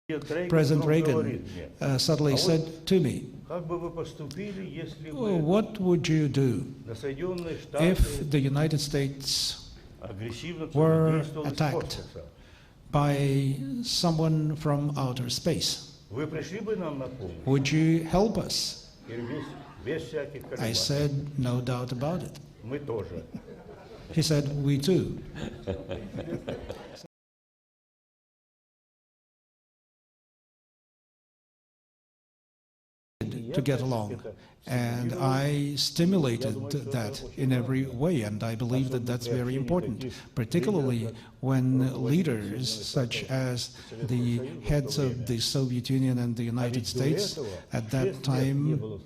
President Reagan suddenly said to me, what would you do if the United States were attacked by someone from outer space? Would you help us? I said, no doubt about it. He said, we too. To get along, and I stimulated that in every way, and I believe that that's very important, particularly when leaders such as the heads of the Soviet Union and the United States at that time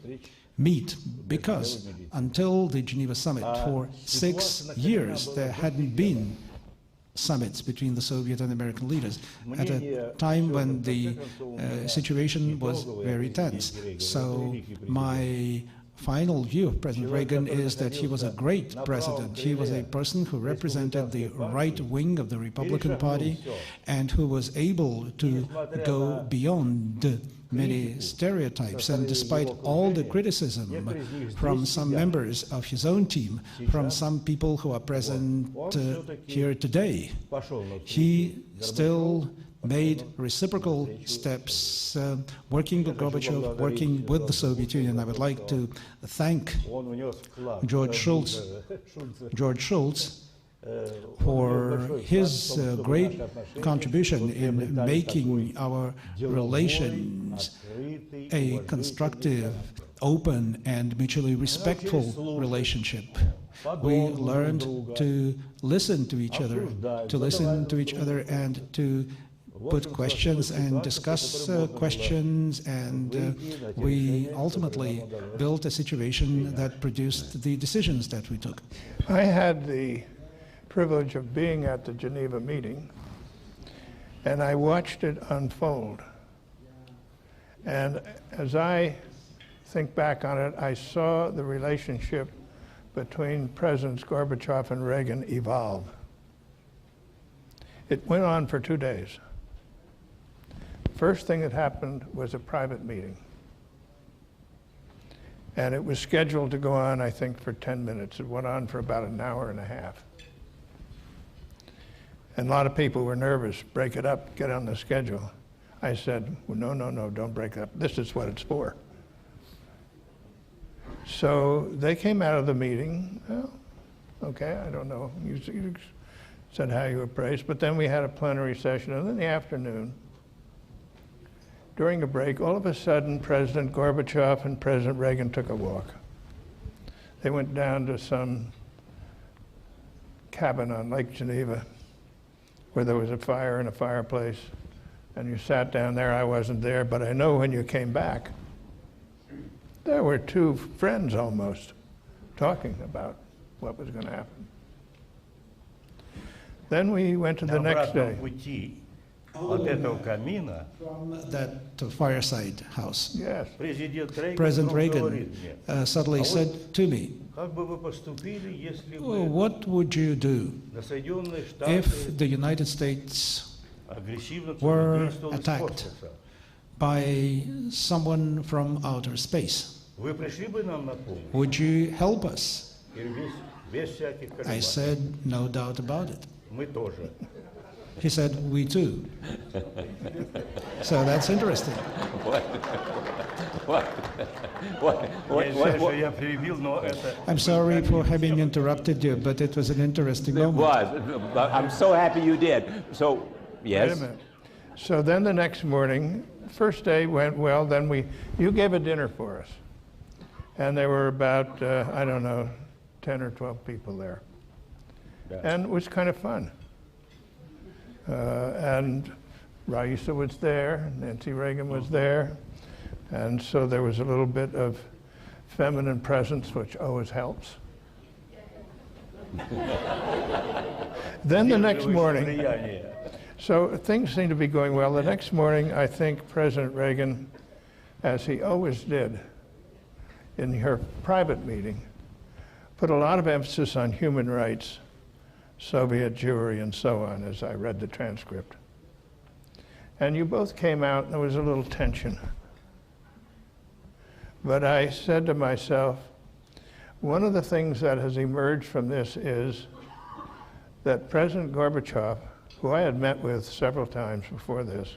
meet, because until the Geneva summit for 6 years there hadn't been summits between the Soviet and American leaders at a time when the situation was very tense. So my final view of President Reagan is that he was a great president. He was a person who represented the right wing of the Republican Party and who was able to go beyond many stereotypes, and despite all the criticism from some members of his own team, from some people who are present here today, he still made reciprocal steps, working with Gorbachev, working with the Soviet Union. I would like to thank George Shultz for his great contribution in making our relations a constructive, open, and mutually respectful relationship. We learned to listen to each other, and to put questions and discuss questions, and we ultimately built a situation that produced the decisions that we took. I had the privilege of being at the Geneva meeting, and I watched it unfold. And as I think back on it, I saw the relationship between Presidents Gorbachev and Reagan evolve. It went on for 2 days. First thing that happened was a private meeting. And it was scheduled to go on, I think, for 10 minutes. It went on for about an hour and a half. And a lot of people were nervous, break it up, get on the schedule. I said, well, no, don't break it up. This is what it's for. So they came out of the meeting, well, okay, I don't know, you said how you were praised, but then we had a plenary session, and in the afternoon, during a break, all of a sudden, President Gorbachev and President Reagan took a walk. They went down to some cabin on Lake Geneva, where there was a fire and a fireplace, and you sat down there. I wasn't there, but I know when you came back, there were two friends almost talking about what was going to happen. Then we went to the next day. From that fireside house, yes. President Reagan suddenly said to me, what would you do if the United States were attacked by someone from outer space? Would you help us? I said, no doubt about it. He said, we too. So that's interesting. I'm sorry for having interrupted you, but it was an interesting moment. It was. I'm so happy you did. So, yes? Wait a minute. So then the next morning, first day went well, then you gave a dinner for us. And there were about, I don't know, 10 or 12 people there. Yeah. And it was kind of fun. And Raisa was there, Nancy Reagan was there, and so there was a little bit of feminine presence, which always helps. Then the next morning, so things seem to be going well. The next morning, I think President Reagan, as he always did in her private meeting, put a lot of emphasis on human rights, Soviet Jewry, and so on, as I read the transcript. And you both came out, and there was a little tension. But I said to myself, one of the things that has emerged from this is that President Gorbachev, who I had met with several times before this,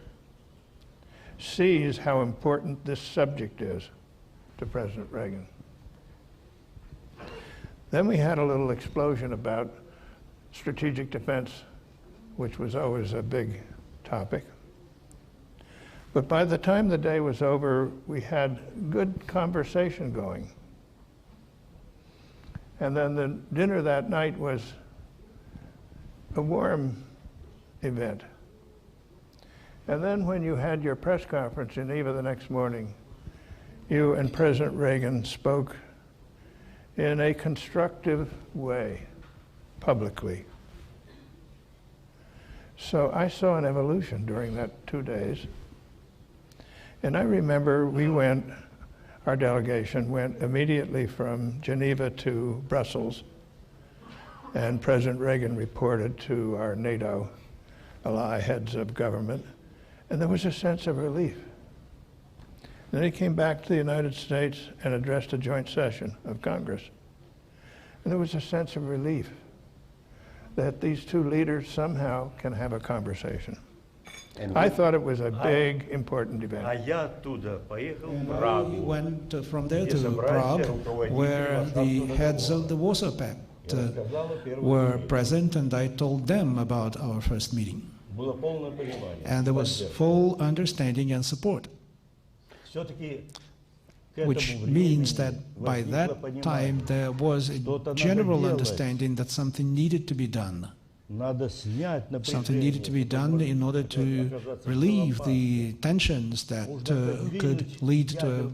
sees how important this subject is to President Reagan. Then we had a little explosion about strategic defense, which was always a big topic. But by the time the day was over, we had good conversation going. And then the dinner that night was a warm event. And then when you had your press conference in Geneva the next morning, you and President Reagan spoke in a constructive way, publicly. So I saw an evolution during that 2 days. And I remember our delegation went immediately from Geneva to Brussels, and President Reagan reported to our NATO ally heads of government, and there was a sense of relief. Then he came back to the United States and addressed a joint session of Congress. And there was a sense of relief that these two leaders somehow can have a conversation. And I thought it was a big, important event. We went from there to Prague, where the heads of the Warsaw Pact were present, and I told them about our first meeting. And there was full understanding and support, which means that by that time there was a general understanding that something needed to be done. Something needed to be done in order to relieve the tensions that could lead to a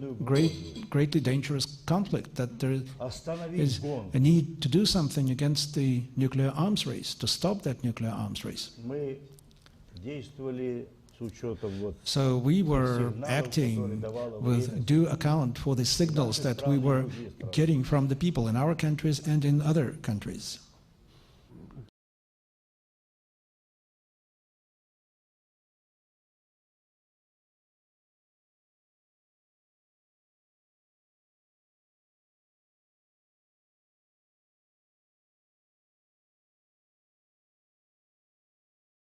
greatly dangerous conflict, that there is a need to do something against the nuclear arms race, to stop that nuclear arms race. So we were acting with due account for the signals that we were getting from the people in our countries and in other countries.